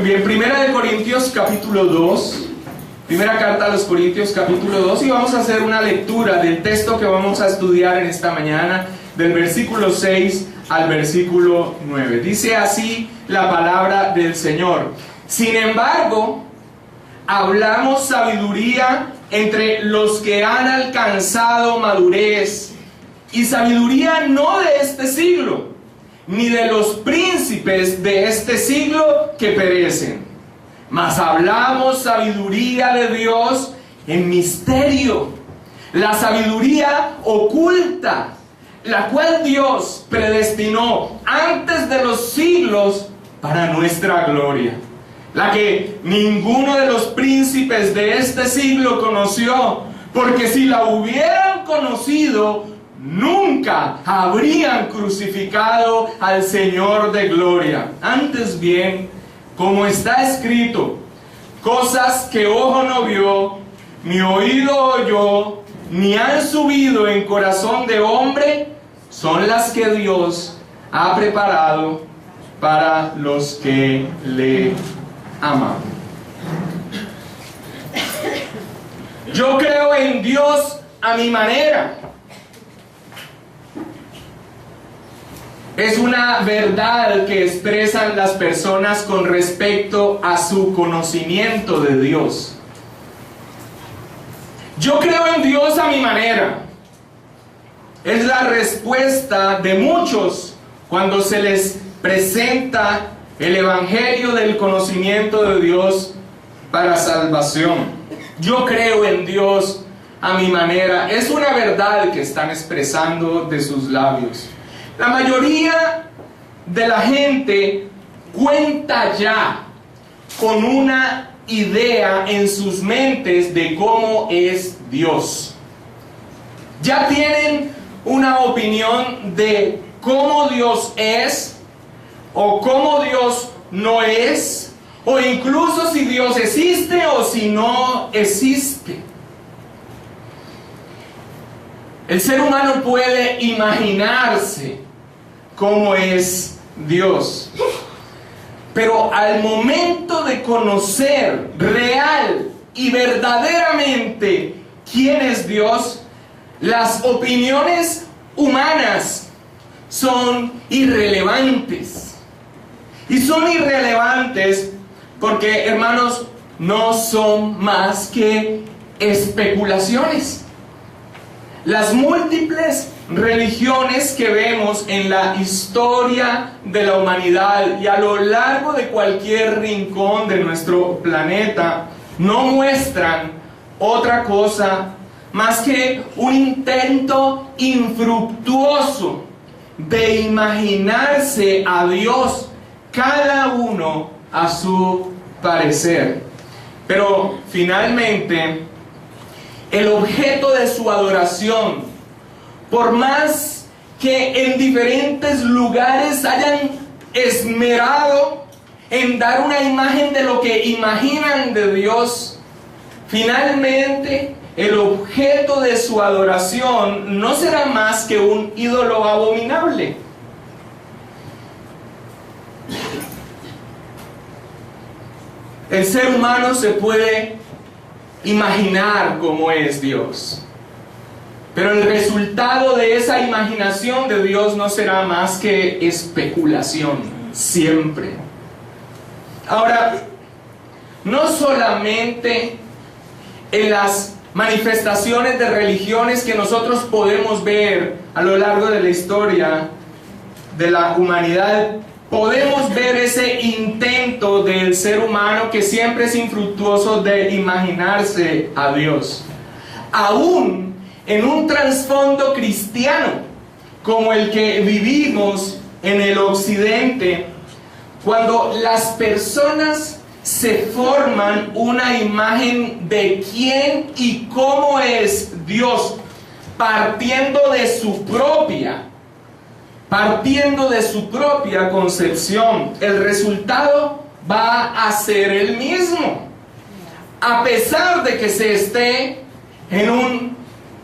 Muy bien, Primera de Corintios capítulo 2, primera carta a los Corintios capítulo 2, y vamos a hacer una lectura del texto que vamos a estudiar en esta mañana, del versículo 6 al versículo 9. Dice así la palabra del Señor: sin embargo, hablamos sabiduría entre los que han alcanzado madurez, y sabiduría no de este siglo, ni de los príncipes de este siglo que perecen, mas hablamos sabiduría de Dios en misterio, la sabiduría oculta, la cual Dios predestinó antes de los siglos para nuestra gloria, la que ninguno de los príncipes de este siglo conoció, porque si la hubieran conocido, nunca habrían crucificado al Señor de gloria. Antes bien, como está escrito, cosas que ojo no vio, ni oído oyó, ni han subido en corazón de hombre, son las que Dios ha preparado para los que le aman. Yo creo en Dios a mi manera. Es una verdad que expresan las personas con respecto a su conocimiento de Dios. Yo creo en Dios a mi manera. Es la respuesta de muchos cuando se les presenta el evangelio del conocimiento de Dios para salvación. Yo creo en Dios a mi manera. Es una verdad que están expresando de sus labios. La mayoría de la gente cuenta ya con una idea en sus mentes de cómo es Dios. Ya tienen una opinión de cómo Dios es, o cómo Dios no es, o incluso si Dios existe o si no existe. El ser humano puede imaginarse cómo es Dios, pero al momento de conocer real y verdaderamente quién es Dios, las opiniones humanas son irrelevantes. Y son irrelevantes porque, hermanos, no son más que especulaciones. Las múltiples religiones que vemos en la historia de la humanidad y a lo largo de cualquier rincón de nuestro planeta no muestran otra cosa más que un intento infructuoso de imaginarse a Dios, cada uno a su parecer. Pero finalmente, el objeto de su adoración, por más que en diferentes lugares hayan esmerado en dar una imagen de lo que imaginan de Dios, finalmente el objeto de su adoración no será más que un ídolo abominable. El ser humano se puede imaginar cómo es Dios, pero el resultado de esa imaginación de Dios no será más que especulación, siempre. Ahora, no solamente en las manifestaciones de religiones que nosotros podemos ver a lo largo de la historia de la humanidad, podemos ver ese intento del ser humano que siempre es infructuoso de imaginarse a Dios. Aún en un trasfondo cristiano como el que vivimos en el occidente, cuando las personas se forman una imagen de quién y cómo es Dios, partiendo de su propia concepción, el resultado va a ser el mismo. A pesar de que se esté en un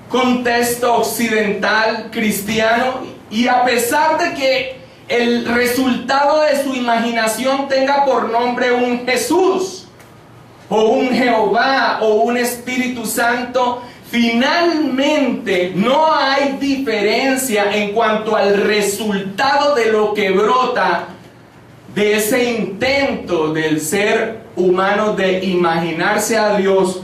contexto occidental cristiano, y a pesar de que el resultado de su imaginación tenga por nombre un Jesús, o un Jehová, o un Espíritu Santo, finalmente no hay diferencia en cuanto al resultado de lo que brota de ese intento del ser humano de imaginarse a Dios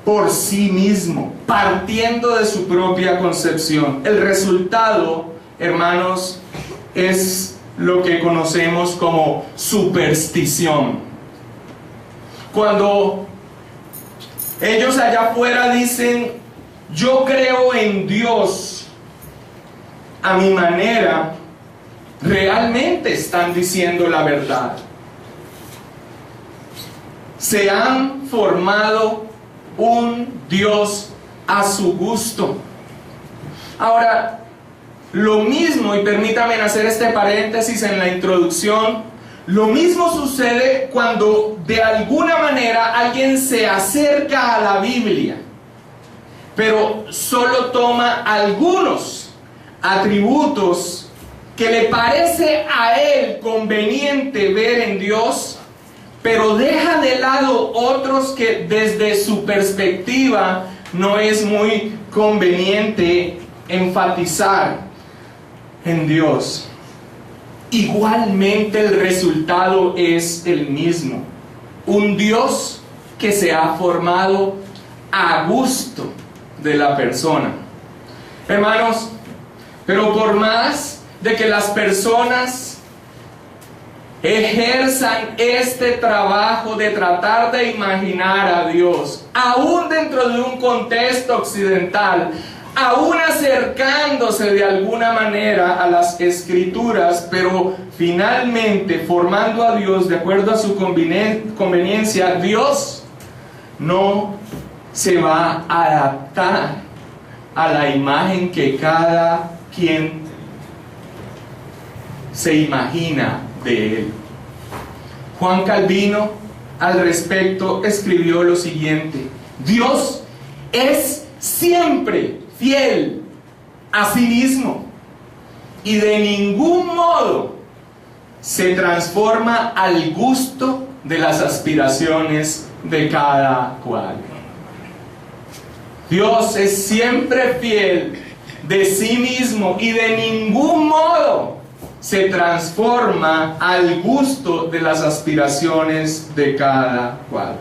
por sí mismo, partiendo de su propia concepción. El resultado, hermanos, es lo que conocemos como superstición. Cuando ellos allá afuera dicen, yo creo en Dios a mi manera, realmente están diciendo la verdad. Se han formado un Dios a su gusto. Ahora, lo mismo, y permítame hacer este paréntesis en la introducción, lo mismo sucede cuando de alguna manera alguien se acerca a la Biblia, pero solo toma algunos atributos que le parece a él conveniente ver en Dios, pero deja de lado otros que desde su perspectiva no es muy conveniente enfatizar en Dios. Igualmente el resultado es el mismo. Un Dios que se ha formado a gusto de la persona. Hermanos, pero por más de que las personas ejerzan este trabajo de tratar de imaginar a Dios, aún dentro de un contexto occidental, aún acercándose de alguna manera a las Escrituras, pero finalmente formando a Dios de acuerdo a su conveniencia, Dios no se va a adaptar a la imagen que cada quien se imagina de Él. Juan Calvino al respecto escribió lo siguiente: Dios es siempre fiel a sí mismo y de ningún modo se transforma al gusto de las aspiraciones de cada cual. Dios es siempre fiel de sí mismo y de ningún modo se transforma al gusto de las aspiraciones de cada cual.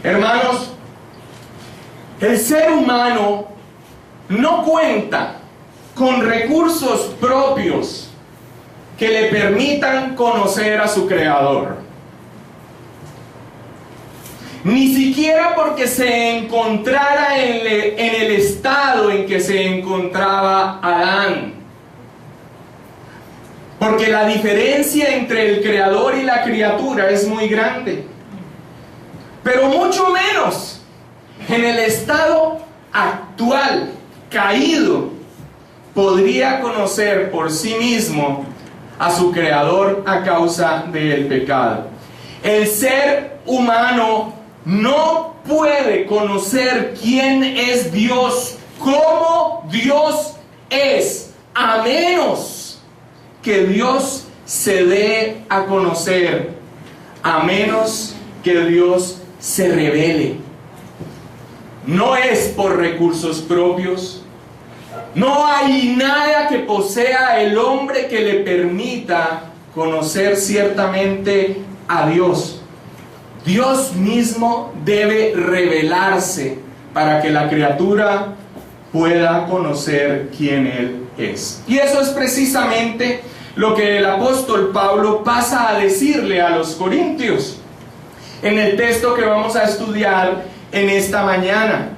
Hermanos, el ser humano no cuenta con recursos propios que le permitan conocer a su Creador. Ni siquiera porque se encontrara en el estado en que se encontraba Adán. Porque la diferencia entre el Creador y la criatura es muy grande. Pero mucho menos en el estado actual, caído, podría conocer por sí mismo a su Creador a causa del pecado. El ser humano no puede conocer quién es Dios, cómo Dios es, a menos que Dios se dé a conocer, a menos que Dios se revele. No es por recursos propios. No hay nada que posea el hombre que le permita conocer ciertamente a Dios. Dios mismo debe revelarse para que la criatura pueda conocer quién Él es. Y eso es precisamente lo que el apóstol Pablo pasa a decirle a los corintios en el texto que vamos a estudiar en esta mañana.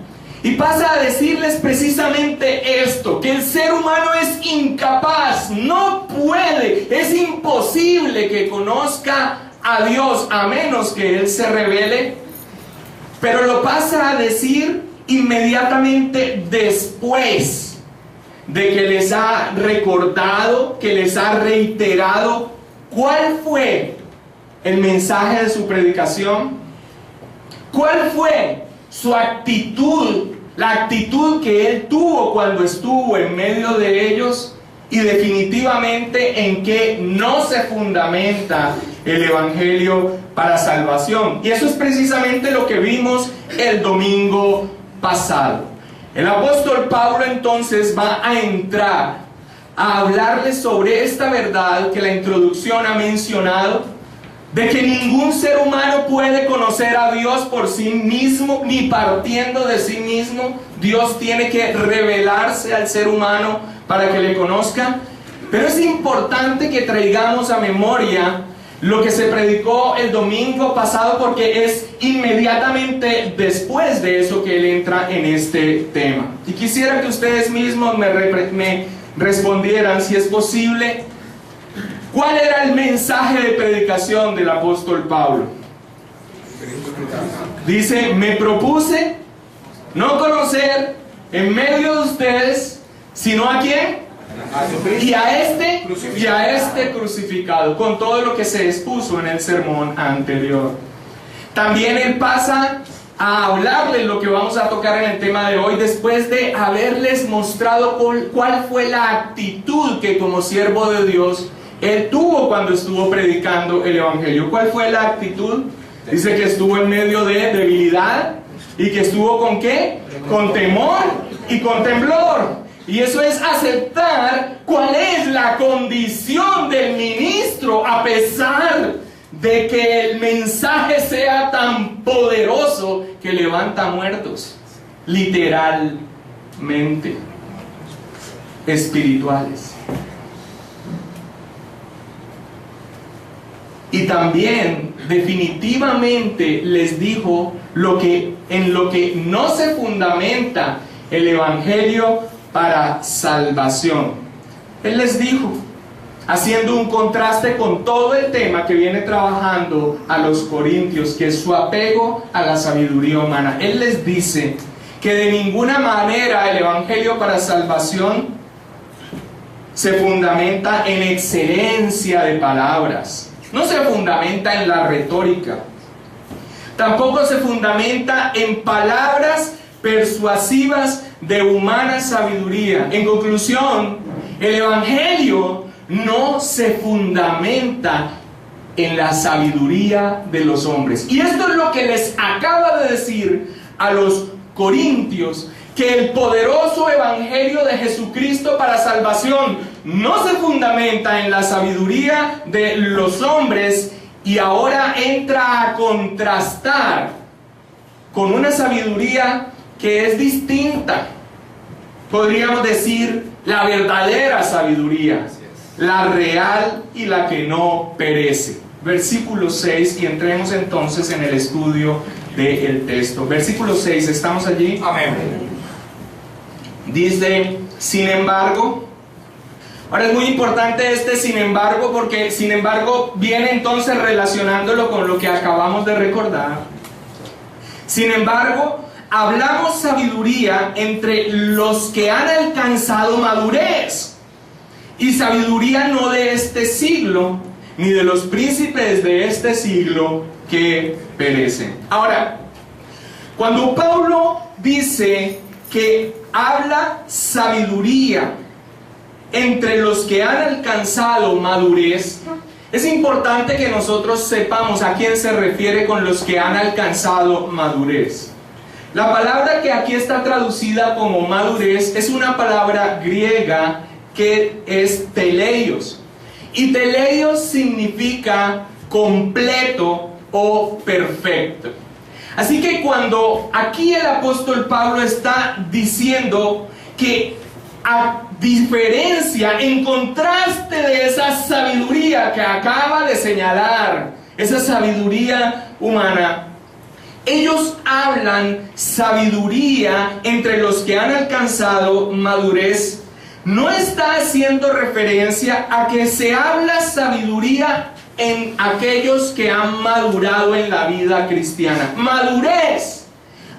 Y pasa a decirles precisamente esto, que el ser humano es incapaz, no puede, es imposible que conozca a Dios a menos que Él se revele. Pero lo pasa a decir inmediatamente después de que les ha recordado, que les ha reiterado cuál fue el mensaje de su predicación, cuál fue su actitud, la actitud que Él tuvo cuando estuvo en medio de ellos, y definitivamente en qué no se fundamenta el Evangelio para salvación. Y eso es precisamente lo que vimos el domingo pasado. El apóstol Pablo entonces va a entrar a hablarles sobre esta verdad que la introducción ha mencionado, de que ningún ser humano puede conocer a Dios por sí mismo, ni partiendo de sí mismo. Dios tiene que revelarse al ser humano para que le conozca. Pero es importante que traigamos a memoria lo que se predicó el domingo pasado, porque es inmediatamente después de eso que él entra en este tema. Y quisiera que ustedes mismos me respondieran, si es posible, ¿cuál era el mensaje de predicación del apóstol Pablo? Dice: me propuse no conocer en medio de ustedes, sino ¿a quién? Y a este crucificado, con todo lo que se expuso en el sermón anterior. También él pasa a hablarles lo que vamos a tocar en el tema de hoy, después de haberles mostrado cuál fue la actitud que como siervo de Dios él tuvo cuando estuvo predicando el Evangelio. ¿Cuál fue la actitud? Dice que estuvo en medio de debilidad y que estuvo ¿con qué? Con temor y con temblor. Y eso es aceptar cuál es la condición del ministro, a pesar de que el mensaje sea tan poderoso que levanta muertos, literalmente, espirituales. Y también definitivamente les dijo en lo que no se fundamenta el Evangelio para salvación. Él les dijo, haciendo un contraste con todo el tema que viene trabajando a los corintios, que es su apego a la sabiduría humana. Él les dice que de ninguna manera el Evangelio para salvación se fundamenta en excelencia de palabras. No se fundamenta en la retórica. Tampoco se fundamenta en palabras persuasivas de humana sabiduría. En conclusión, el Evangelio no se fundamenta en la sabiduría de los hombres. Y esto es lo que les acaba de decir a los corintios, que el poderoso Evangelio de Jesucristo para salvación no se fundamenta en la sabiduría de los hombres, y ahora entra a contrastar con una sabiduría que es distinta. Podríamos decir la verdadera sabiduría, la real y la que no perece. Versículo 6, y entremos entonces en el estudio del texto. Versículo 6, ¿estamos allí? Amén. Dice, sin embargo. Ahora es muy importante este sin embargo, porque sin embargo viene entonces relacionándolo con lo que acabamos de recordar. Sin embargo, hablamos sabiduría entre los que han alcanzado madurez, y sabiduría no de este siglo, ni de los príncipes de este siglo que perecen. Ahora, cuando Pablo dice que habla sabiduría entre los que han alcanzado madurez, es importante que nosotros sepamos a quién se refiere con los que han alcanzado madurez. La palabra que aquí está traducida como madurez es una palabra griega que es teleios. Y teleios significa completo o perfecto. Así que cuando aquí el apóstol Pablo está diciendo que a diferencia, en contraste de esa sabiduría que acaba de señalar, esa sabiduría humana, ellos hablan sabiduría entre los que han alcanzado madurez. No está haciendo referencia a que se habla sabiduría en aquellos que han madurado en la vida cristiana. Madurez,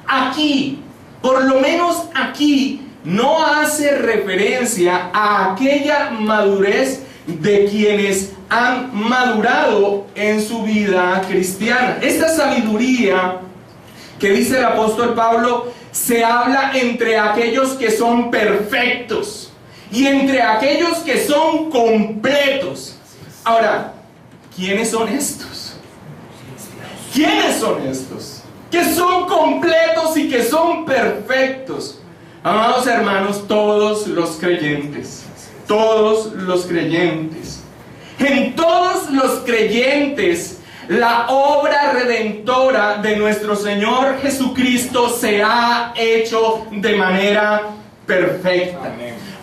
aquí, por lo menos aquí, no hace referencia a aquella madurez de quienes han madurado en su vida cristiana. Esta sabiduría que dice el apóstol Pablo se habla entre aquellos que son perfectos, y entre aquellos que son completos. Ahora, ¿quiénes son estos? ¿Quiénes son estos? Que son completos y que son perfectos. Amados hermanos, todos los creyentes. Todos los creyentes. En todos los creyentes, la obra redentora de nuestro Señor Jesucristo se ha hecho de manera perfecta.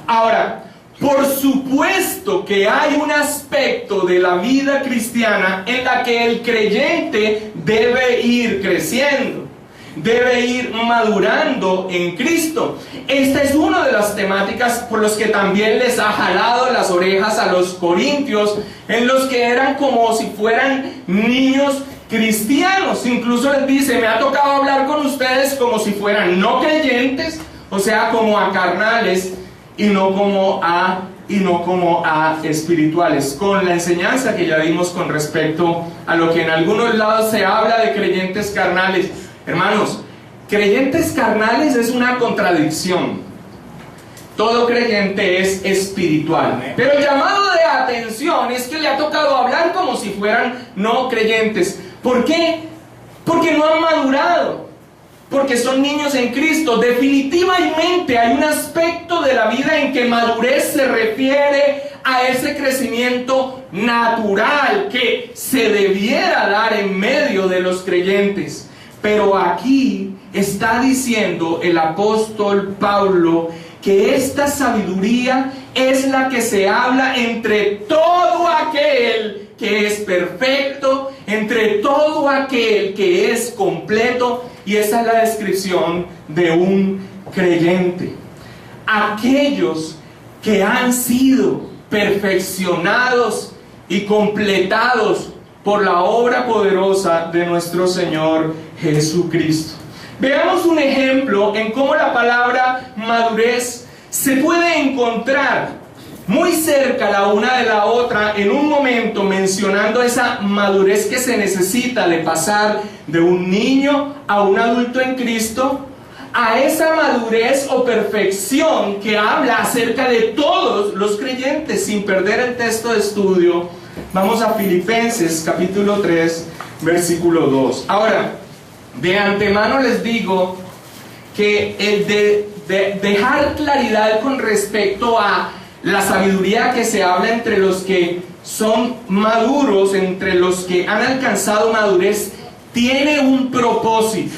Ahora, por supuesto que hay un aspecto de la vida cristiana en la que el creyente debe ir creciendo, debe ir madurando en Cristo. Esta es una de las temáticas por las que también les ha jalado las orejas a los corintios, en los que eran como si fueran niños cristianos. Incluso les dice: me ha tocado hablar con ustedes como si fueran no creyentes, o sea, como a carnales, y no como a espirituales, con la enseñanza que ya dimos con respecto a lo que en algunos lados se habla de creyentes carnales. Hermanos, creyentes carnales es una contradicción. Todo creyente es espiritual, pero el llamado de atención es que le ha tocado hablar como si fueran no creyentes. ¿Por qué? Porque no han madurado, porque son niños en Cristo. Definitivamente hay un aspecto de la vida en que madurez se refiere a ese crecimiento natural que se debiera dar en medio de los creyentes. Pero aquí está diciendo el apóstol Pablo que esta sabiduría es la que se habla entre todo aquel que es perfecto, entre todo aquel que es completo. Y esa es la descripción de un creyente. Aquellos que han sido perfeccionados y completados por la obra poderosa de nuestro Señor Jesucristo. Veamos un ejemplo en cómo la palabra madurez se puede encontrar muy cerca la una de la otra en un momento, mencionando esa madurez que se necesita de pasar de un niño a un adulto en Cristo, a esa madurez o perfección que habla acerca de todos los creyentes. Sin perder el texto de estudio, vamos a Filipenses capítulo 3, versículo 2. Ahora, de antemano les digo que el de dejar claridad con respecto a la sabiduría que se habla entre los que son maduros, entre los que han alcanzado madurez, tiene un propósito.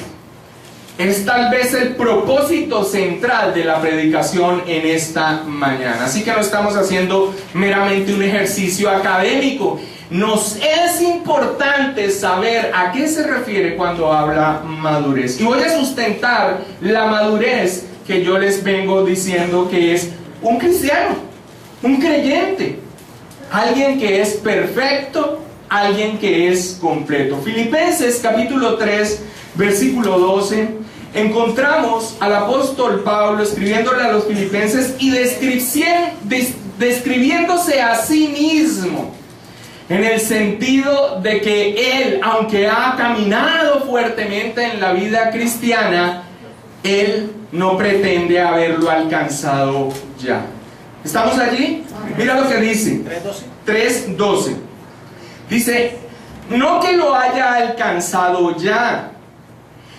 Es tal vez el propósito central de la predicación en esta mañana. Así que no estamos haciendo meramente un ejercicio académico. Nos es importante saber a qué se refiere cuando habla madurez. Y voy a sustentar la madurez que yo les vengo diciendo que es un cristiano, un creyente, alguien que es perfecto, alguien que es completo. Filipenses capítulo 3, versículo 12, encontramos al apóstol Pablo escribiéndole a los filipenses y describiéndose a sí mismo, en el sentido de que él, aunque ha caminado fuertemente en la vida cristiana, él no pretende haberlo alcanzado ya. ¿Estamos allí? Mira lo que dice 3:12. Dice: no que lo haya alcanzado ya,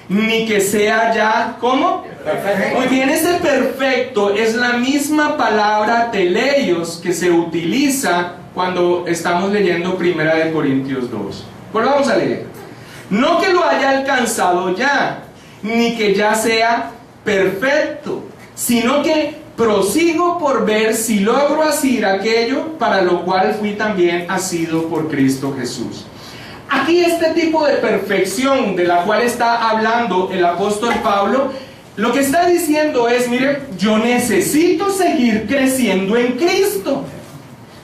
ni que sea ya, ¿cómo? Perfecto. Muy bien, ese perfecto es la misma palabra teleios que se utiliza cuando estamos leyendo 1 Corintios 2. Pues vamos a leer. No que lo haya alcanzado ya, ni que ya sea perfecto, sino que prosigo por ver si logro asir aquello para lo cual fui también asido por Cristo Jesús. Aquí este tipo de perfección de la cual está hablando el apóstol Pablo, lo que está diciendo es: mire, yo necesito seguir creciendo en Cristo.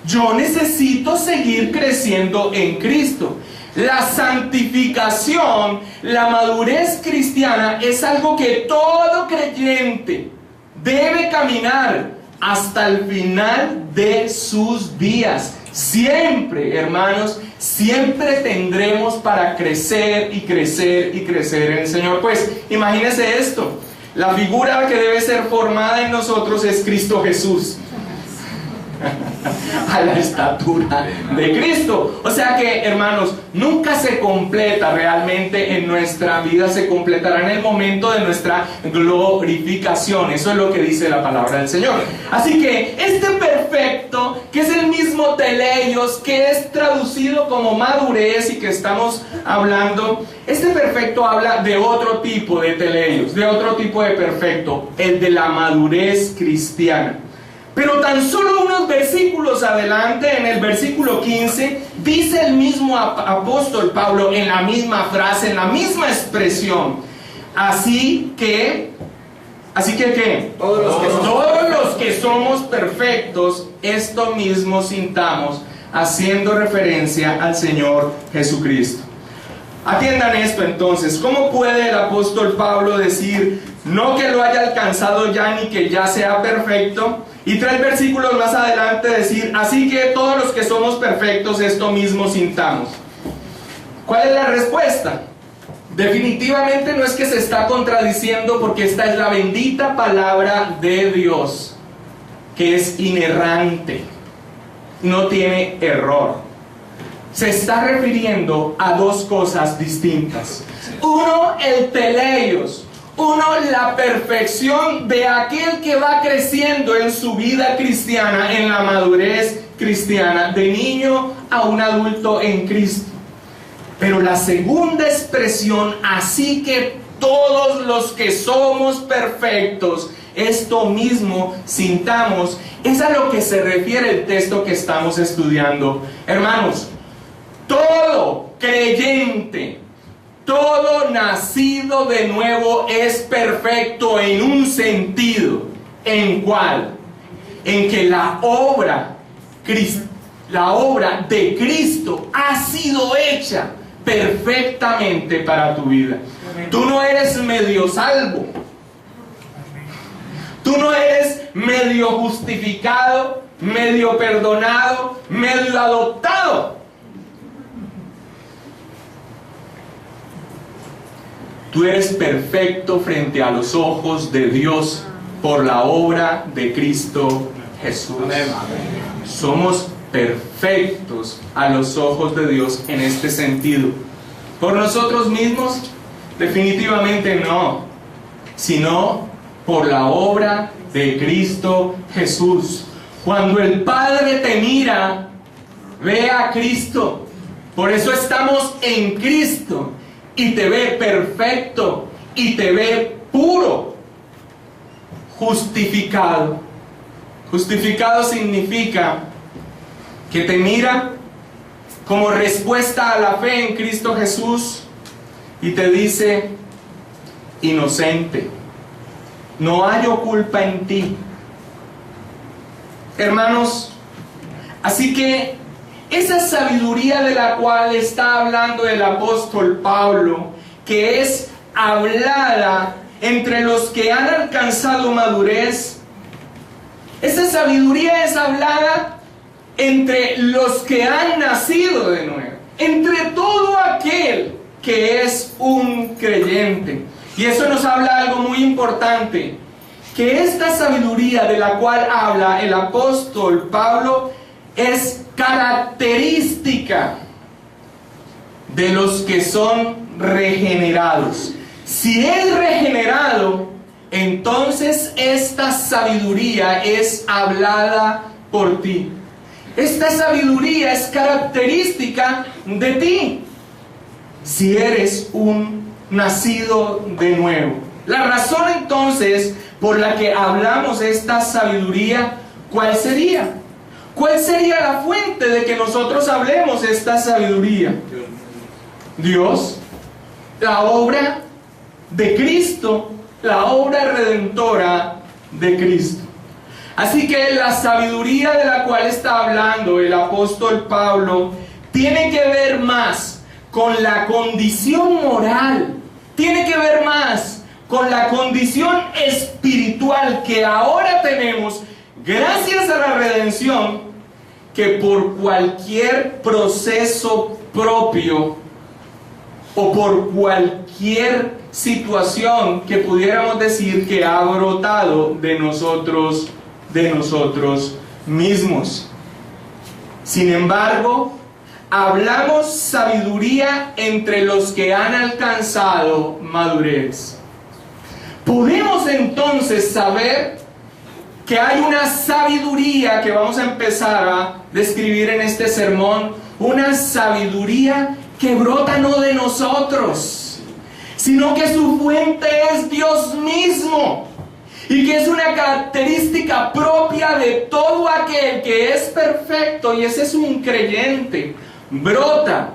Yo necesito seguir creciendo en Cristo. La santificación, la madurez cristiana es algo que todo creyente debe caminar hasta el final de sus días. Siempre, hermanos, siempre tendremos para crecer y crecer y crecer en el Señor. Pues imagínense esto: la figura que debe ser formada en nosotros es Cristo Jesús. a la estatura de Cristo. O sea que, hermanos, nunca se completa realmente en nuestra vida, se completará en el momento de nuestra glorificación. Eso es lo que dice la palabra del Señor. Así que este perfecto, que es el mismo teleios, que es traducido como madurez y que estamos hablando, este perfecto habla de otro tipo de teleios, de otro tipo de perfecto, el de la madurez cristiana. Pero tan solo unos versículos adelante, en el versículo 15, dice el mismo apóstol Pablo en la misma frase, en la misma expresión: así que ¿qué? Todos los que somos perfectos, esto mismo sintamos, haciendo referencia al Señor Jesucristo. Atiendan esto entonces. ¿Cómo puede el apóstol Pablo decir no que lo haya alcanzado ya ni que ya sea perfecto? Y 3 versículos más adelante decir, así que todos los que somos perfectos esto mismo sintamos. ¿Cuál es la respuesta? Definitivamente no es que se está contradiciendo, porque esta es la bendita palabra de Dios, que es inerrante, no tiene error. Se está refiriendo a 2 cosas distintas. Uno, el teleios. Uno, la perfección de aquel que va creciendo en su vida cristiana, en la madurez cristiana, de niño a un adulto en Cristo. Pero la segunda expresión, así que todos los que somos perfectos, esto mismo sintamos, es a lo que se refiere el texto que estamos estudiando. Hermanos, todo creyente, todo nacido de nuevo es perfecto en un sentido. ¿En cuál? En que la obra de Cristo ha sido hecha perfectamente para tu vida. Tú no eres medio salvo. Tú no eres medio justificado, medio perdonado, medio adoptado. Tú eres perfecto frente a los ojos de Dios por la obra de Cristo Jesús. Somos perfectos a los ojos de Dios en este sentido. ¿Por nosotros mismos? Definitivamente no, sino por la obra de Cristo Jesús. Cuando el Padre te mira, ve a Cristo. Por eso estamos en Cristo. Y te ve perfecto, y te ve puro, justificado. Justificado significa que te mira como respuesta a la fe en Cristo Jesús y te dice, inocente, no hallo culpa en ti. Hermanos, así que esa sabiduría de la cual está hablando el apóstol Pablo, que es hablada entre los que han alcanzado madurez, esa sabiduría es hablada entre los que han nacido de nuevo, entre todo aquel que es un creyente. Y eso nos habla algo muy importante, que esta sabiduría de la cual habla el apóstol Pablo es característica de los que son regenerados. Si es regenerado, entonces esta sabiduría es hablada por ti. Esta sabiduría es característica de ti, si eres un nacido de nuevo. La razón entonces por la que hablamos de esta sabiduría, ¿cuál sería? ¿Cuál sería la fuente de que nosotros hablemos de esta sabiduría? Dios, la obra de Cristo, la obra redentora de Cristo. Así que la sabiduría de la cual está hablando el apóstol Pablo tiene que ver más con la condición moral, tiene que ver más con la condición espiritual que ahora tenemos gracias a la redención, que por cualquier proceso propio o por cualquier situación que pudiéramos decir que ha brotado de nosotros mismos. Sin embargo, hablamos sabiduría entre los que han alcanzado madurez. Podemos entonces saber que hay una sabiduría que vamos a empezar a describir en este sermón, una sabiduría que brota no de nosotros, sino que su fuente es Dios mismo, y que es una característica propia de todo aquel que es perfecto, y ese es un creyente. Brota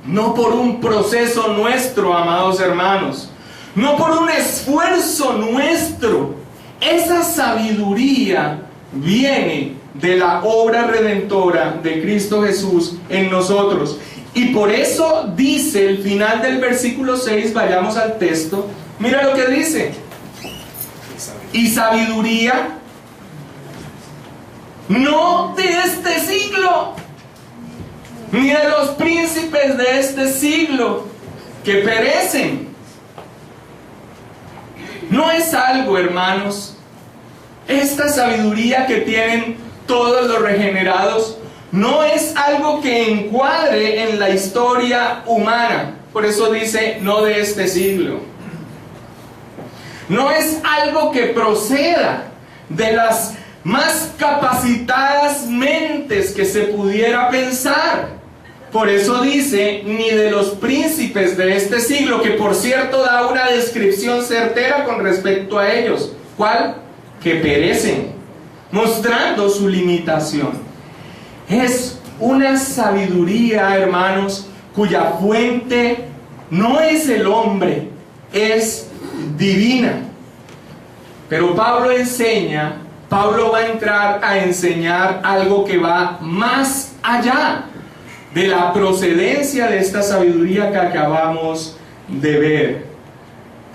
no por un proceso nuestro, amados hermanos, no por un esfuerzo nuestro. Esa sabiduría viene de la obra redentora de Cristo Jesús en nosotros. Y por eso dice el final del versículo 6, vayamos al texto, mira lo que dice. Y sabiduría no de este siglo, ni de los príncipes de este siglo que perecen. No es algo, hermanos, esta sabiduría que tienen todos los regenerados, no es algo que encuadre en la historia humana. Por eso dice, no de este siglo. No es algo que proceda de las más capacitadas mentes que se pudiera pensar. Por eso dice, ni de los príncipes de este siglo, que por cierto da una descripción certera con respecto a ellos. ¿Cuál? Que perecen, mostrando su limitación. Es una sabiduría, hermanos, cuya fuente no es el hombre, es divina. Pero Pablo va a entrar a enseñar algo que va más allá de la procedencia de esta sabiduría que acabamos de ver.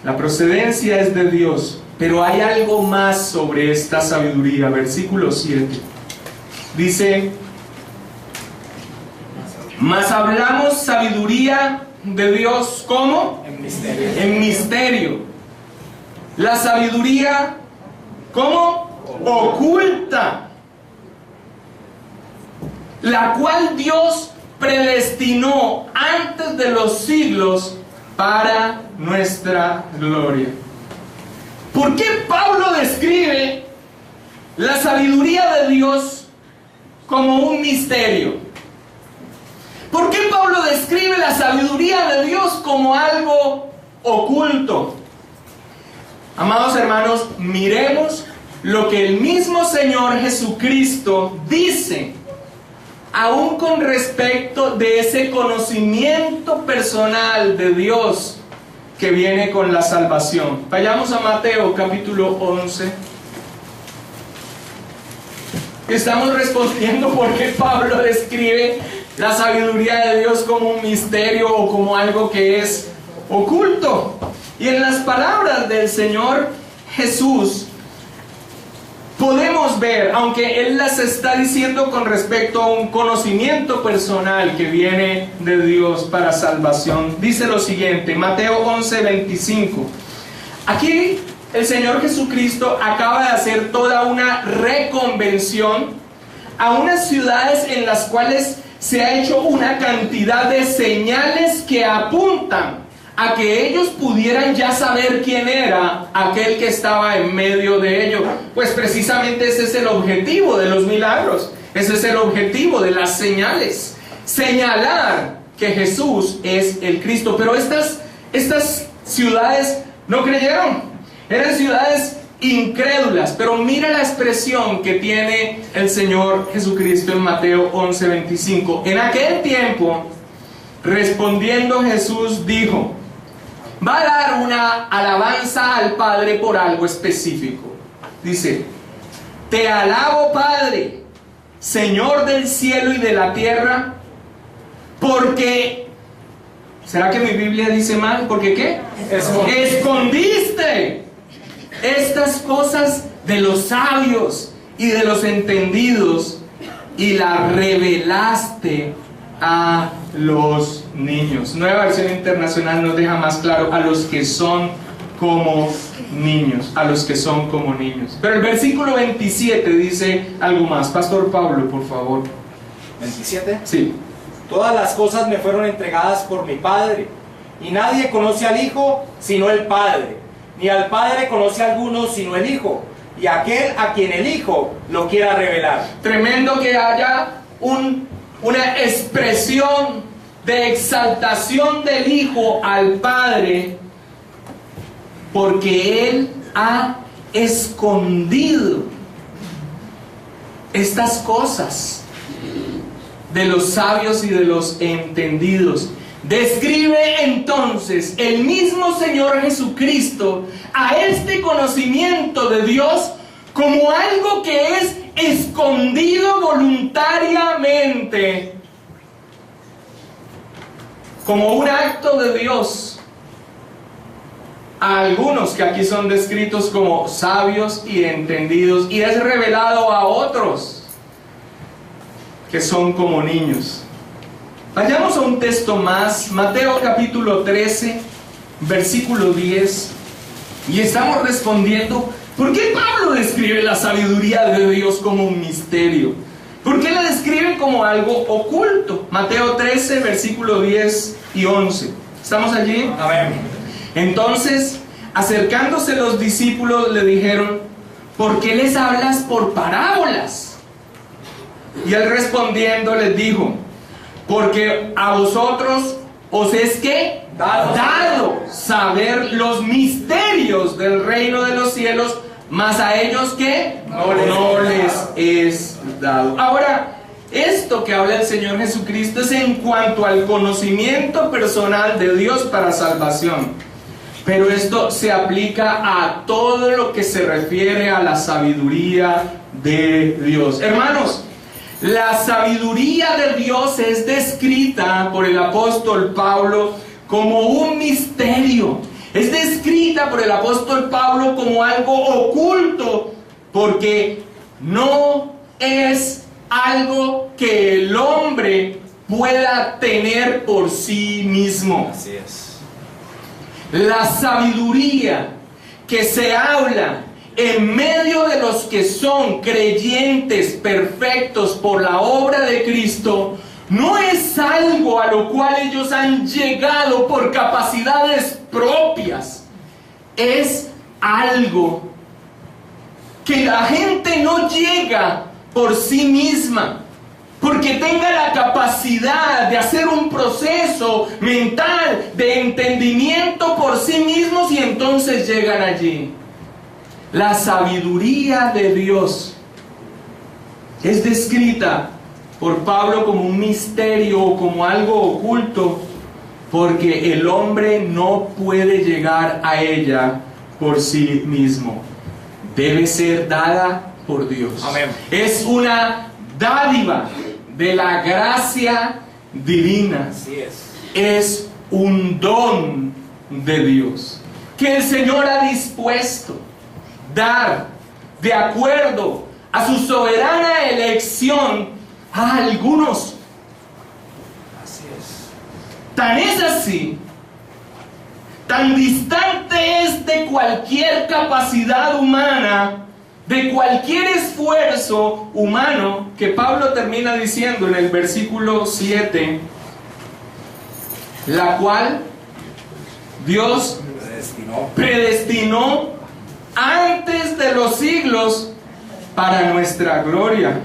La procedencia es de Dios, pero hay algo más sobre esta sabiduría. Versículo 7 dice: mas hablamos sabiduría de Dios, ¿cómo? En misterio. En misterio. La sabiduría, ¿cómo? Oculta, la cual Dios predestinó antes de los siglos para nuestra gloria. ¿Por qué Pablo describe la sabiduría de Dios como un misterio? ¿Por qué Pablo describe la sabiduría de Dios como algo oculto? Amados hermanos, miremos lo que el mismo Señor Jesucristo dice, aún con respecto de ese conocimiento personal de Dios que viene con la salvación. Vayamos a Mateo capítulo 11. Estamos respondiendo por qué Pablo describe la sabiduría de Dios como un misterio o como algo que es oculto. Y en las palabras del Señor Jesús podemos ver, aunque Él las está diciendo con respecto a un conocimiento personal que viene de Dios para salvación, dice lo siguiente, Mateo 11:25. Aquí el Señor Jesucristo acaba de hacer toda una reconvención a unas ciudades en las cuales se ha hecho una cantidad de señales que apuntan a que ellos pudieran ya saber quién era aquel que estaba en medio de ellos. Pues precisamente ese es el objetivo de los milagros, ese es el objetivo de las señales, señalar que Jesús es el Cristo. Pero estas ciudades no creyeron, eran ciudades incrédulas. Pero mira la expresión que tiene el Señor Jesucristo en Mateo 11:25. En aquel tiempo, respondiendo Jesús dijo: va a dar una alabanza al Padre por algo específico. Dice: te alabo, Padre, Señor del cielo y de la tierra, porque... ¿será que mi Biblia dice mal? ¿Porque qué? Escondiste estas cosas de los sabios y de los entendidos y las revelaste a los niños. Nueva Versión Internacional nos deja más claro: a los que son como niños, a los que son como niños. Pero el versículo 27 dice algo más. Pastor Pablo, por favor. 27. Sí. Todas las cosas me fueron entregadas por mi Padre, y nadie conoce al Hijo sino el Padre, ni al Padre conoce a alguno sino el Hijo, y aquel a quien el Hijo lo quiera revelar. Tremendo que haya una expresión de exaltación del Hijo al Padre, porque Él ha escondido estas cosas de los sabios y de los entendidos. Describe entonces el mismo Señor Jesucristo a este conocimiento de Dios como algo que es escondido voluntariamente, como un acto de Dios a algunos que aquí son descritos como sabios y entendidos, y es revelado a otros que son como niños. Vayamos a un texto más, Mateo capítulo 13, versículo 10, y estamos respondiendo, ¿por qué Pablo describe la sabiduría de Dios como un misterio? ¿Por qué la describe como algo oculto? Mateo 13, versículo 10 y 11. ¿Estamos allí? Amén. Entonces, acercándose los discípulos, le dijeron, ¿por qué les hablas por parábolas? Y él respondiendo les dijo, porque a vosotros os es que dado saber los misterios del reino de los cielos, mas a ellos que no les es dado. Ahora, esto que habla el Señor Jesucristo es en cuanto al conocimiento personal de Dios para salvación. Pero esto se aplica a todo lo que se refiere a la sabiduría de Dios. Hermanos, la sabiduría de Dios es descrita por el apóstol Pablo como un misterio. Es descrita por el apóstol Pablo como algo oculto, porque no es algo que el hombre pueda tener por sí mismo. Así es. La sabiduría que se habla en medio de los que son creyentes perfectos por la obra de Cristo, no es algo a lo cual ellos han llegado por capacidades propias. Es algo que la gente no llega por sí misma, porque tenga la capacidad de hacer un proceso mental de entendimiento por sí mismos y entonces llegan allí. La sabiduría de Dios es descrita por Pablo como un misterio o como algo oculto, porque el hombre no puede llegar a ella por sí mismo. Debe ser dada por Dios. Amén. Es una dádiva de la gracia divina. Así es. Es un don de Dios que el Señor ha dispuesto dar de acuerdo a su soberana elección a algunos. Así es. Tan es así, tan distante es de cualquier capacidad humana, de cualquier esfuerzo humano, que Pablo termina diciendo en el versículo 7, la cual Dios predestinó antes de los siglos para nuestra gloria.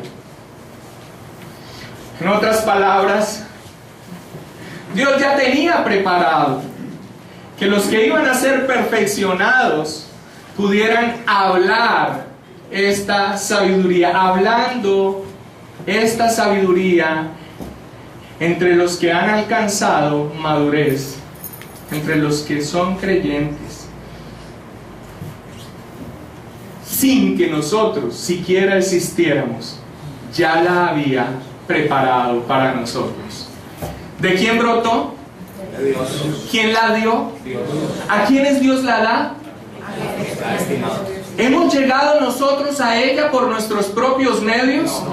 En otras palabras, Dios ya tenía preparado que los que iban a ser perfeccionados pudieran hablar esta sabiduría, hablando esta sabiduría entre los que han alcanzado madurez, entre los que son creyentes, sin que nosotros siquiera existiéramos. Ya la había preparado para nosotros. ¿De quién brotó? De Dios. ¿Quién la dio? Dios. ¿A quiénes Dios la da? Está estimado. ¿Hemos llegado nosotros a ella por nuestros propios medios?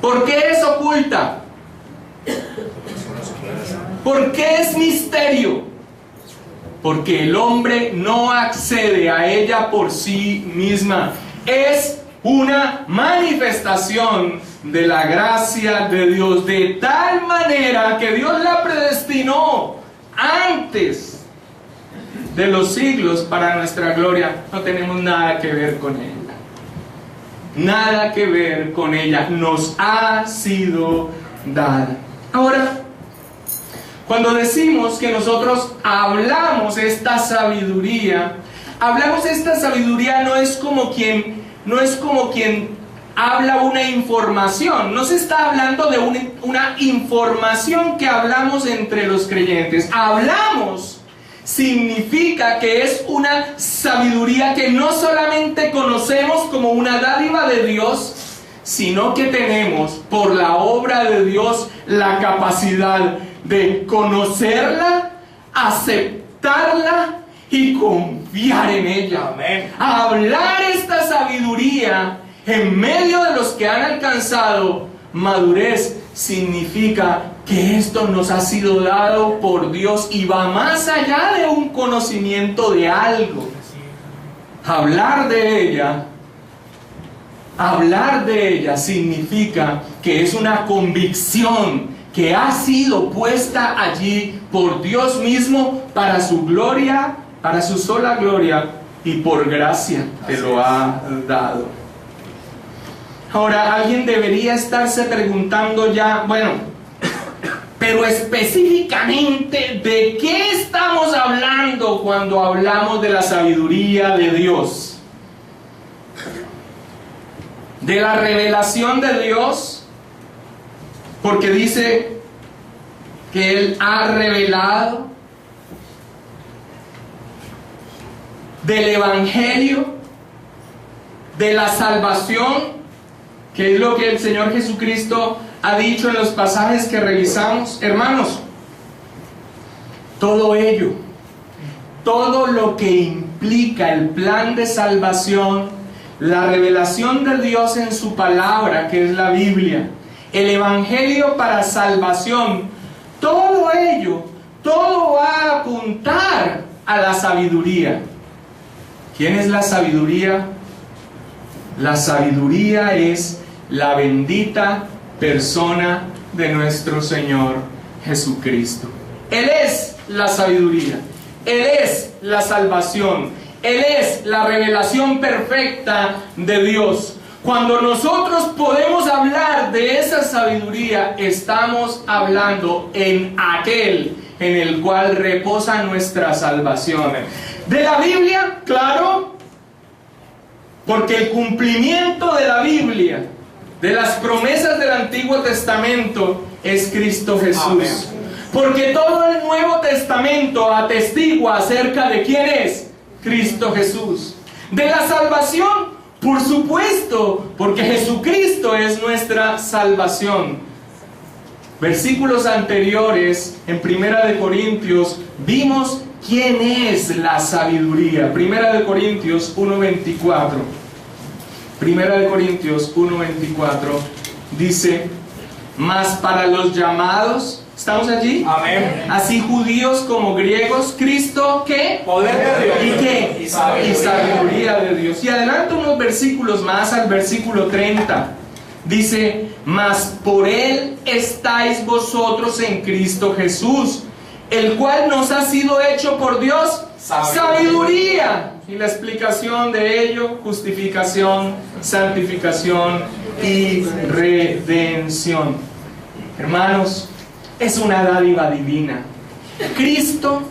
¿Por qué es oculta? ¿Por qué es misterio? Porque el hombre no accede a ella por sí misma. Es una manifestación de la gracia de Dios, de tal manera que Dios la predestinó antes de los siglos para nuestra gloria. No tenemos nada que ver con ella. Nada que ver con ella. Nos ha sido dada. Ahora, cuando decimos que nosotros hablamos esta sabiduría, no es como quien habla una información. No se está hablando de una información que hablamos entre los creyentes. Hablamos significa que es una sabiduría que no solamente conocemos como una dádiva de Dios, sino que tenemos por la obra de Dios la capacidad de conocerla, aceptarla y confiar en ella. Amén. Hablar esta sabiduría en medio de los que han alcanzado madurez significa que esto nos ha sido dado por Dios y va más allá de un conocimiento de algo. Hablar de ella significa que es una convicción que ha sido puesta allí por Dios mismo para su gloria, para su sola gloria, y por gracia te lo ha dado. Ahora, alguien debería estarse preguntando ya, bueno, pero específicamente, ¿de qué estamos hablando cuando hablamos de la sabiduría de Dios? ¿De la revelación de Dios? Porque dice que Él ha revelado. ¿Del Evangelio? ¿De la salvación? Que es lo que el Señor Jesucristo ha dicho en los pasajes que revisamos. Hermanos, todo ello, todo lo que implica el plan de salvación, la revelación de Dios en su palabra, que es la Biblia, el Evangelio para salvación, todo ello, todo va a apuntar a la sabiduría. ¿Quién es la sabiduría? La sabiduría es la bendita persona de nuestro Señor Jesucristo. Él es la sabiduría, Él es la salvación, Él es la revelación perfecta de Dios. Cuando nosotros podemos hablar de esa sabiduría, estamos hablando en aquel en el cual reposa nuestra salvación. De la Biblia, claro, porque el cumplimiento de la Biblia, de las promesas del Antiguo Testamento, es Cristo Jesús. Amén. Porque todo el Nuevo Testamento atestigua acerca de quién es Cristo Jesús. De la salvación, por supuesto, porque Jesucristo es nuestra salvación. Versículos anteriores, en 1 Corintios, vimos quién es la sabiduría. 1 Corintios 1:24. 1 Corintios 1:24 dice: mas para los llamados, ¿estamos allí? Amén. Así judíos como griegos, Cristo, ¿qué? Poder de Dios. ¿Y qué? Y sabiduría de Dios. Y adelanto unos versículos más al versículo 30. Dice: mas por Él estáis vosotros en Cristo Jesús, el cual nos ha sido hecho por Dios sabiduría. Y la explicación de ello: justificación, santificación y redención. Hermanos, es una dádiva divina. Cristo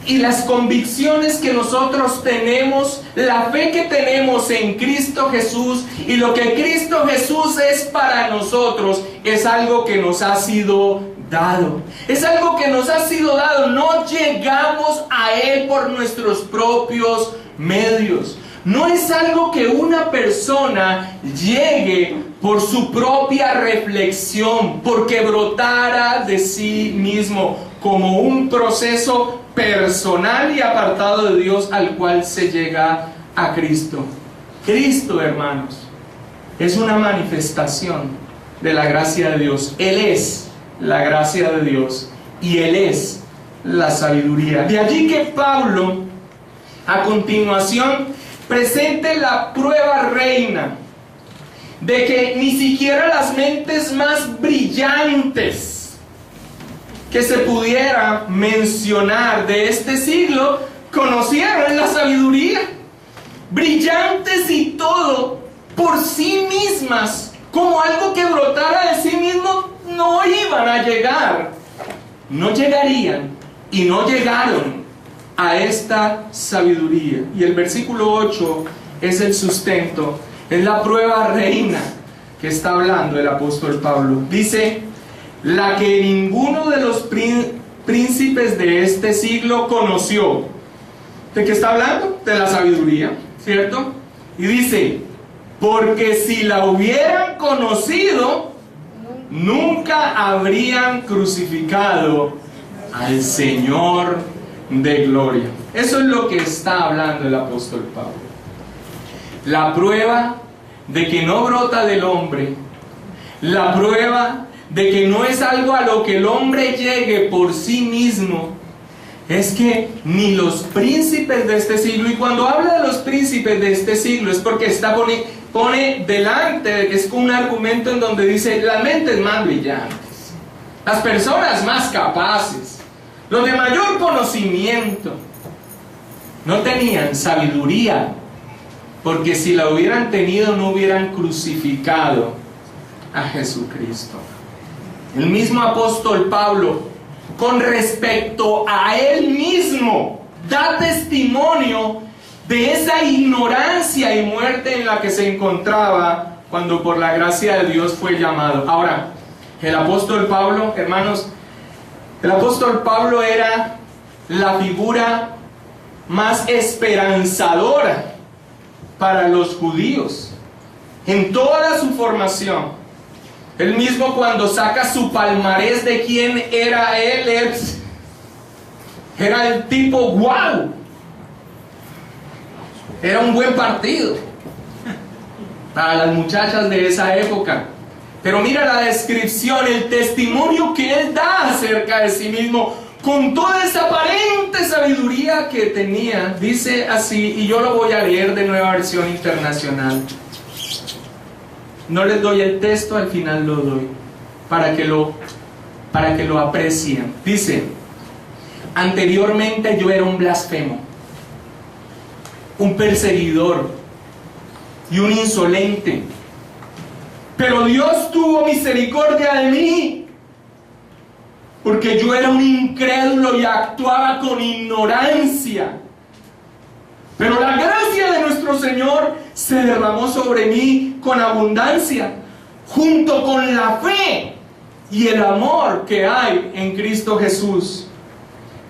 y las convicciones que nosotros tenemos, la fe que tenemos en Cristo Jesús y lo que Cristo Jesús es para nosotros, es algo que nos ha sido dado. Es algo que nos ha sido dado. No llegamos a Él por nuestros propios medios. No es algo que una persona llegue por su propia reflexión, porque brotara de sí mismo, como un proceso personal y apartado de Dios al cual se llega a Cristo. Cristo, hermanos, es una manifestación de la gracia de Dios. Él es la gracia de Dios y Él es la sabiduría. De allí que Pablo, a continuación, presente la prueba reina de que ni siquiera las mentes más brillantes que se pudiera mencionar de este siglo conocieron la sabiduría. Brillantes y todo por sí mismas, como algo que brotara de sí mismo, no iban a llegar, no llegarían y no llegaron a esta sabiduría. Y el versículo 8 es el sustento, es la prueba reina que está hablando el apóstol Pablo. Dice, la que ninguno de los príncipes de este siglo conoció. ¿De qué está hablando? De la sabiduría, ¿cierto? Y dice, porque si la hubieran conocido, nunca habrían crucificado al Señor de gloria. Eso es lo que está hablando el apóstol Pablo. La prueba de que no brota del hombre, la prueba de que no es algo a lo que el hombre llegue por sí mismo, es que ni los príncipes de este siglo, y cuando habla de los príncipes de este siglo es porque pone delante de que es un argumento en donde dice las mentes más brillantes, las personas más capaces, los de mayor conocimiento, no tenían sabiduría, porque si la hubieran tenido no hubieran crucificado a Jesucristo. El mismo apóstol Pablo, con respecto a él mismo, da testimonio de esa ignorancia y muerte en la que se encontraba cuando por la gracia de Dios fue llamado. Ahora, el apóstol Pablo, hermanos, el apóstol Pablo era la figura más esperanzadora para los judíos en toda su formación. Él mismo, cuando saca su palmarés de quién era él, era el tipo wow, era un buen partido para las muchachas de esa época. Pero mira la descripción, el testimonio que él da acerca de sí mismo, con toda esa aparente sabiduría que tenía. Dice así, y yo lo voy a leer de Nueva Versión Internacional. No les doy el texto, al final lo doy, para que lo aprecien. Dice, anteriormente yo era un blasfemo, un perseguidor y un insolente, pero Dios tuvo misericordia de mí, porque yo era un incrédulo y actuaba con ignorancia. Pero la gracia de nuestro Señor se derramó sobre mí con abundancia, junto con la fe y el amor que hay en Cristo Jesús.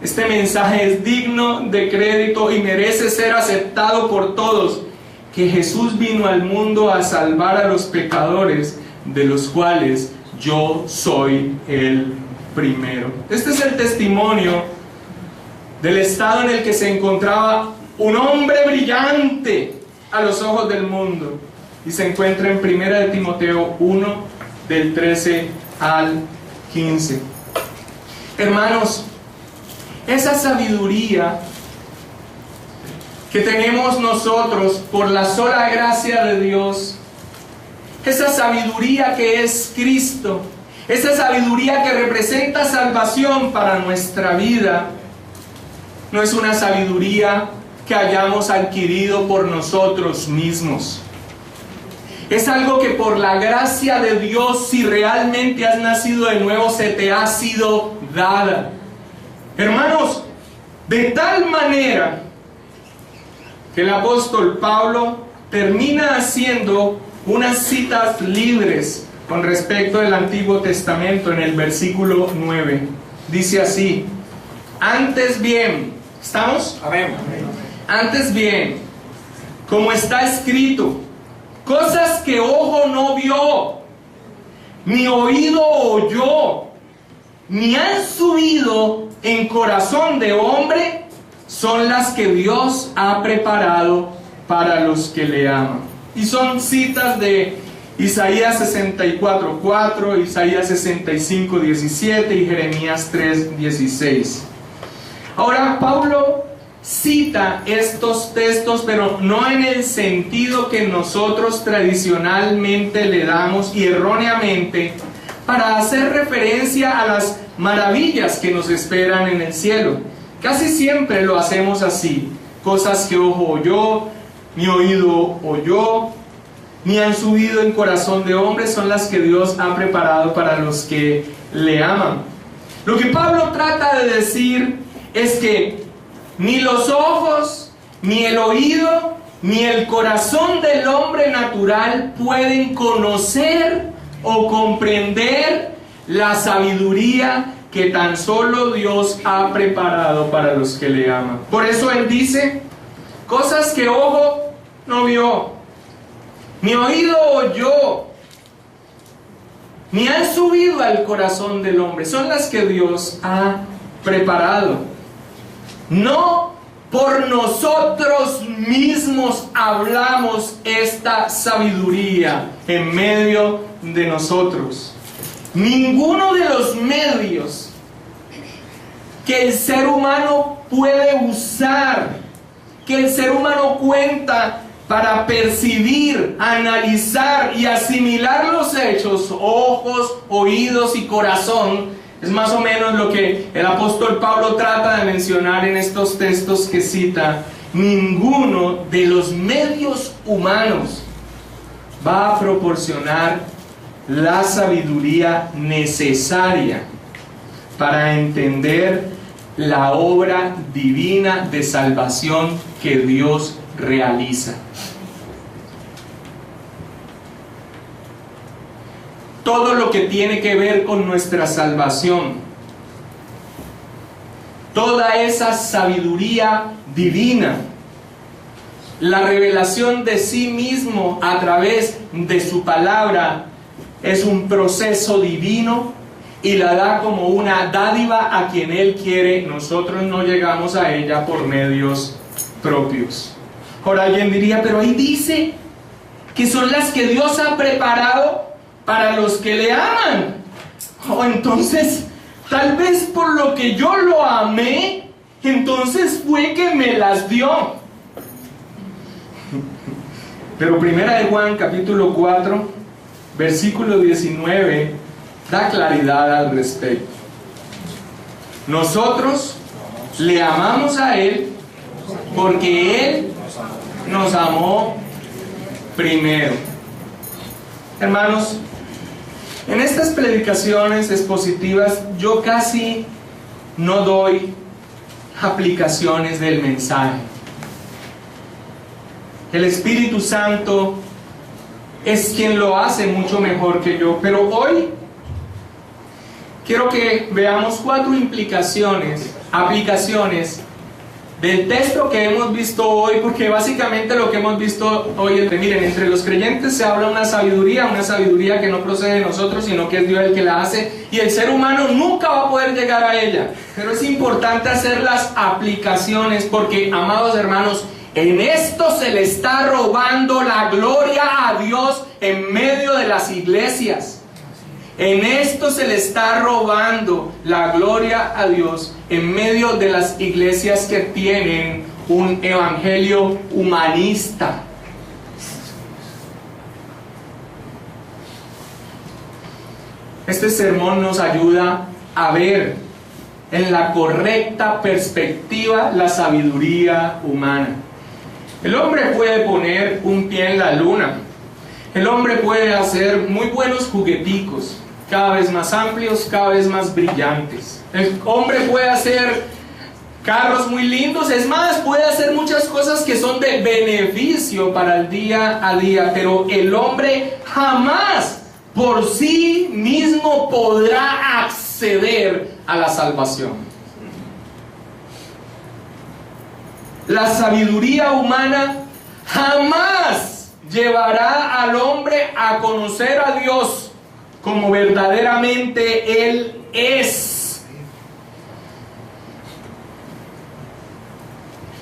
Este mensaje es digno de crédito y merece ser aceptado por todos, que Jesús vino al mundo a salvar a los pecadores, de los cuales yo soy el primero. Este es el testimonio del estado en el que se encontraba un hombre brillante a los ojos del mundo, y se encuentra en 1 Timoteo 1, del 13 al 15. Hermanos, esa sabiduría que tenemos nosotros por la sola gracia de Dios, esa sabiduría que es Cristo, esa sabiduría que representa salvación para nuestra vida, no es una sabiduría que hayamos adquirido por nosotros mismos. Es algo que por la gracia de Dios, si realmente has nacido de nuevo, se te ha sido dada. Hermanos, de tal manera que el apóstol Pablo termina haciendo unas citas libres con respecto al Antiguo Testamento en el versículo 9. Dice así: antes bien, ¿estamos? Amén. Antes bien, como está escrito, cosas que ojo no vio, ni oído oyó, ni han subido en corazón de hombre, son las que Dios ha preparado para los que le aman. Y son citas de Isaías 64:4, Isaías 65:17 y Jeremías 3:16. Ahora Pablo cita estos textos, pero no en el sentido que nosotros tradicionalmente le damos y erróneamente, para hacer referencia a las maravillas que nos esperan en el cielo. Casi siempre lo hacemos así: cosas que ojo oyó, ni oído oyó, ni han subido en corazón de hombre, son las que Dios ha preparado para los que le aman. Lo que Pablo trata de decir es que ni los ojos, ni el oído, ni el corazón del hombre natural pueden conocer o comprender la sabiduría que tan solo Dios ha preparado para los que le aman. Por eso él dice: cosas que ojo no vio, ni oído oyó, ni han subido al corazón del hombre, son las que Dios ha preparado. No por nosotros mismos hablamos esta sabiduría en medio de nosotros. Ninguno de los medios que el ser humano puede usar, que el ser humano cuenta para percibir, analizar y asimilar los hechos, ojos, oídos y corazón, es más o menos lo que el apóstol Pablo trata de mencionar en estos textos que cita. Ninguno de los medios humanos va a proporcionar la sabiduría necesaria para entender la obra divina de salvación que Dios realiza. Todo lo que tiene que ver con nuestra salvación, toda esa sabiduría divina, la revelación de sí mismo a través de su palabra, es un proceso divino y la da como una dádiva a quien Él quiere. Nosotros no llegamos a ella por medios propios. Ahora alguien diría: pero ahí dice que son las que Dios ha preparado para los que le aman. Entonces, tal vez por lo que yo lo amé, entonces fue que me las dio. Pero Primera de Juan, capítulo 4, versículo 19, da claridad al respecto. Nosotros le amamos a Él porque Él nos amó primero. Hermanos, en estas predicaciones expositivas yo casi no doy aplicaciones del mensaje. El Espíritu Santo es quien lo hace mucho mejor que yo, pero hoy quiero que veamos 4 aplicaciones del texto que hemos visto hoy, porque básicamente lo que hemos visto hoy es que, miren, entre los creyentes se habla una sabiduría que no procede de nosotros, sino que es Dios el que la hace, y el ser humano nunca va a poder llegar a ella. Pero es importante hacer las aplicaciones, porque, amados hermanos, en esto se le está robando la gloria a Dios en medio de las iglesias. En esto se le está robando la gloria a Dios en medio de las iglesias que tienen un evangelio humanista. Este sermón nos ayuda a ver en la correcta perspectiva la sabiduría humana. El hombre puede poner un pie en la luna. El hombre puede hacer muy buenos jugueticos, cada vez más amplios, cada vez más brillantes. El hombre puede hacer carros muy lindos, es más, puede hacer muchas cosas que son de beneficio para el día a día, pero el hombre jamás por sí mismo podrá acceder a la salvación. La sabiduría humana jamás llevará al hombre a conocer a Dios como verdaderamente Él es.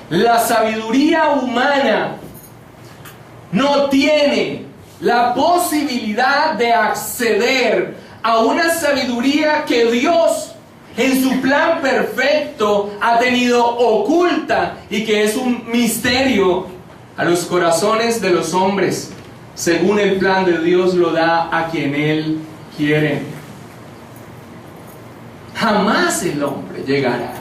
La sabiduría humana no tiene la posibilidad de acceder a una sabiduría que Dios en su plan perfecto ha tenido oculta y que es un misterio a los corazones de los hombres, según el plan de Dios lo da a quien Él quiere. Jamás el hombre llegará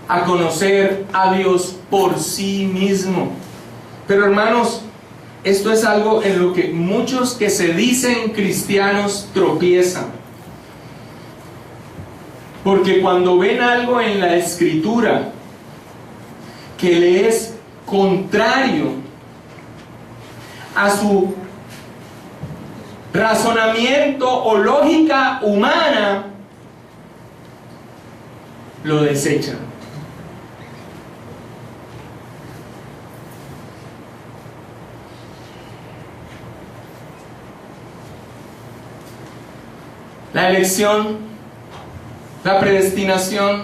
a conocer a Dios por sí mismo. Pero hermanos, esto es algo en lo que muchos que se dicen cristianos tropiezan. Porque cuando ven algo en la Escritura que le es contrario a su razonamiento o lógica humana, lo desechan. La elección, la predestinación,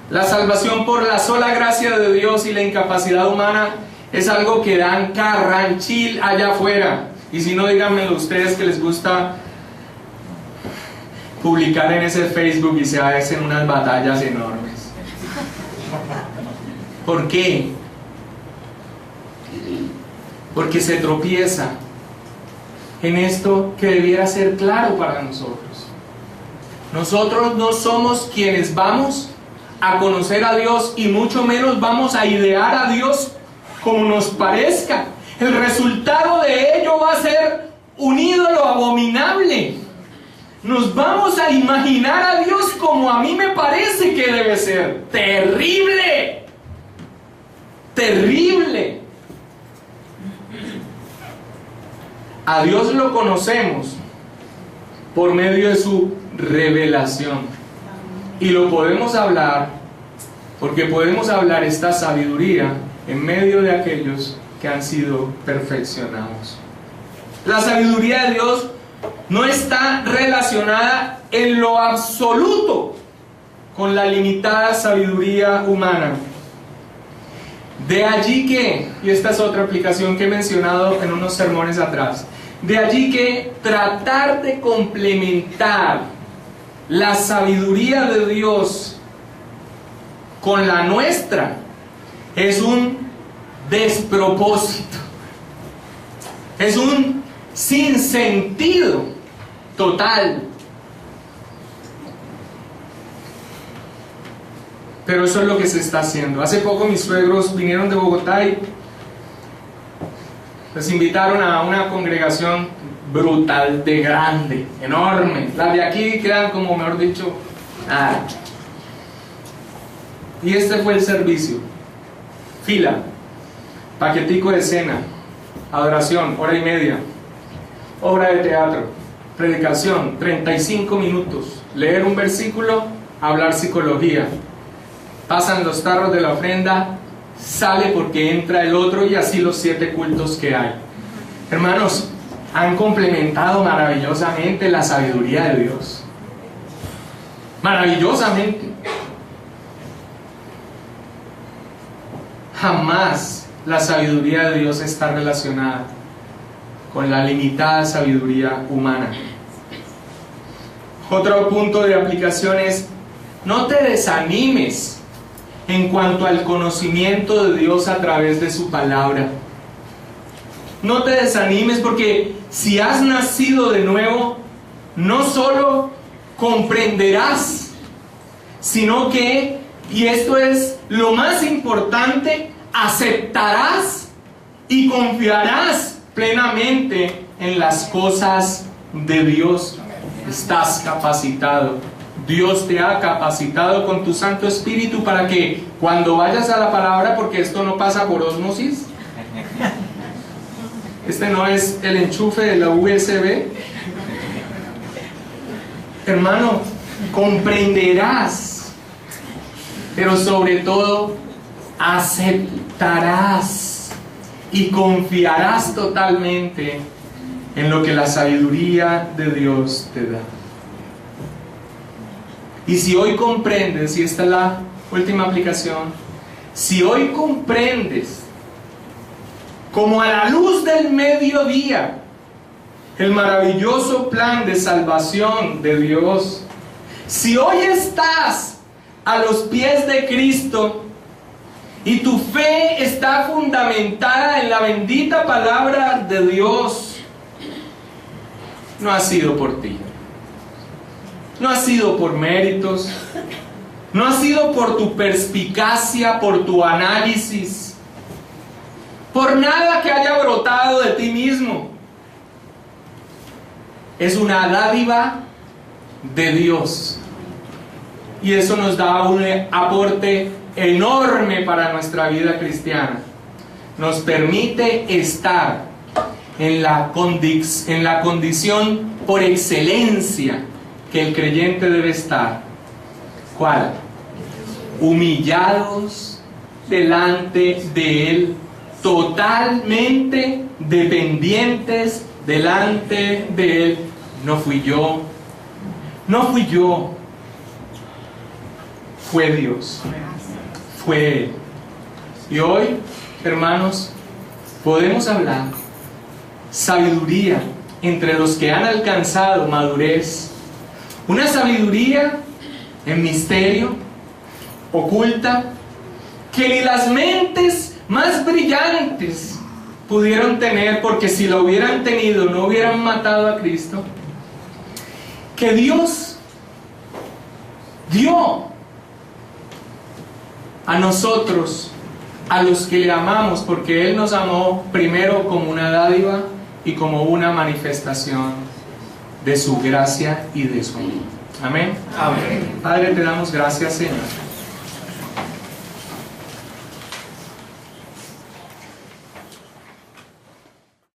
la salvación por la sola gracia de Dios y la incapacidad humana es algo que dan carranchil allá afuera. Y si no, díganmelo ustedes que les gusta publicar en ese Facebook y se hacen unas batallas enormes. ¿Por qué? Porque se tropieza en esto que debiera ser claro para nosotros. Nosotros no somos quienes vamos a conocer a Dios y mucho menos vamos a idear a Dios como nos parezca. El resultado de ello va a ser un ídolo abominable. Nos vamos a imaginar a Dios como a mí me parece que debe ser. ¡Terrible! ¡Terrible! A Dios lo conocemos por medio de su revelación. Y lo podemos hablar porque podemos hablar esta sabiduría en medio de aquellos que han sido perfeccionados. La sabiduría de Dios no está relacionada en lo absoluto con la limitada sabiduría humana. De allí que, y esta es otra aplicación que he mencionado en unos sermones atrás, de allí que tratar de complementar la sabiduría de Dios con la nuestra es un despropósito, es un sinsentido total. Pero eso es lo que se está haciendo. Hace poco mis suegros vinieron de Bogotá y les invitaron a una congregación brutal, de grande, enorme. Las de aquí quedan como, mejor dicho, nada. Y este fue el servicio. Fila, paquetico de cena, adoración, 1:30, obra de teatro, predicación, 35 minutos, leer un versículo, hablar psicología. Pasan los tarros de la ofrenda, sale porque entra el otro y así los 7 cultos que hay. Hermanos, han complementado maravillosamente la sabiduría de Dios. Maravillosamente. Jamás la sabiduría de Dios está relacionada con la limitada sabiduría humana. Otro punto de aplicación es: no te desanimes en cuanto al conocimiento de Dios a través de su palabra. No te desanimes, porque si has nacido de nuevo, no solo comprenderás, sino que, y esto es lo más importante, aceptarás y confiarás plenamente en las cosas de Dios. Estás capacitado. Dios te ha capacitado con tu Santo Espíritu para que cuando vayas a la palabra, porque esto no pasa por ósmosis, este no es el enchufe de la USB, hermano, comprenderás, pero sobre todo aceptarás y confiarás totalmente en lo que la sabiduría de Dios te da. Y si hoy comprendes, y esta es la última aplicación, si hoy comprendes como a la luz del mediodía el maravilloso plan de salvación de Dios, Si hoy estás a los pies de Cristo y tu fe está fundamentada en la bendita palabra de Dios, no ha sido por ti, no ha sido por méritos, no ha sido por tu perspicacia, por tu análisis, por nada que haya brotado de ti mismo. Es una dádiva de Dios, y eso nos da un aporte enorme para nuestra vida cristiana. Nos permite estar en la condición por excelencia que el creyente debe estar. ¿Cuál? Humillados delante de Él, totalmente dependientes delante de Él. No fui yo, fue Dios, fue Él. Y hoy, hermanos, podemos hablar sabiduría entre los que han alcanzado madurez, una sabiduría en misterio, oculta, que ni las mentes más brillantes pudieron tener, porque si lo hubieran tenido no hubieran matado a Cristo, que Dios dio a nosotros, a los que le amamos, porque Él nos amó primero como una dádiva y como una manifestación de su gracia y de su amor. Amén. Amén. Padre, te damos gracias, Señor,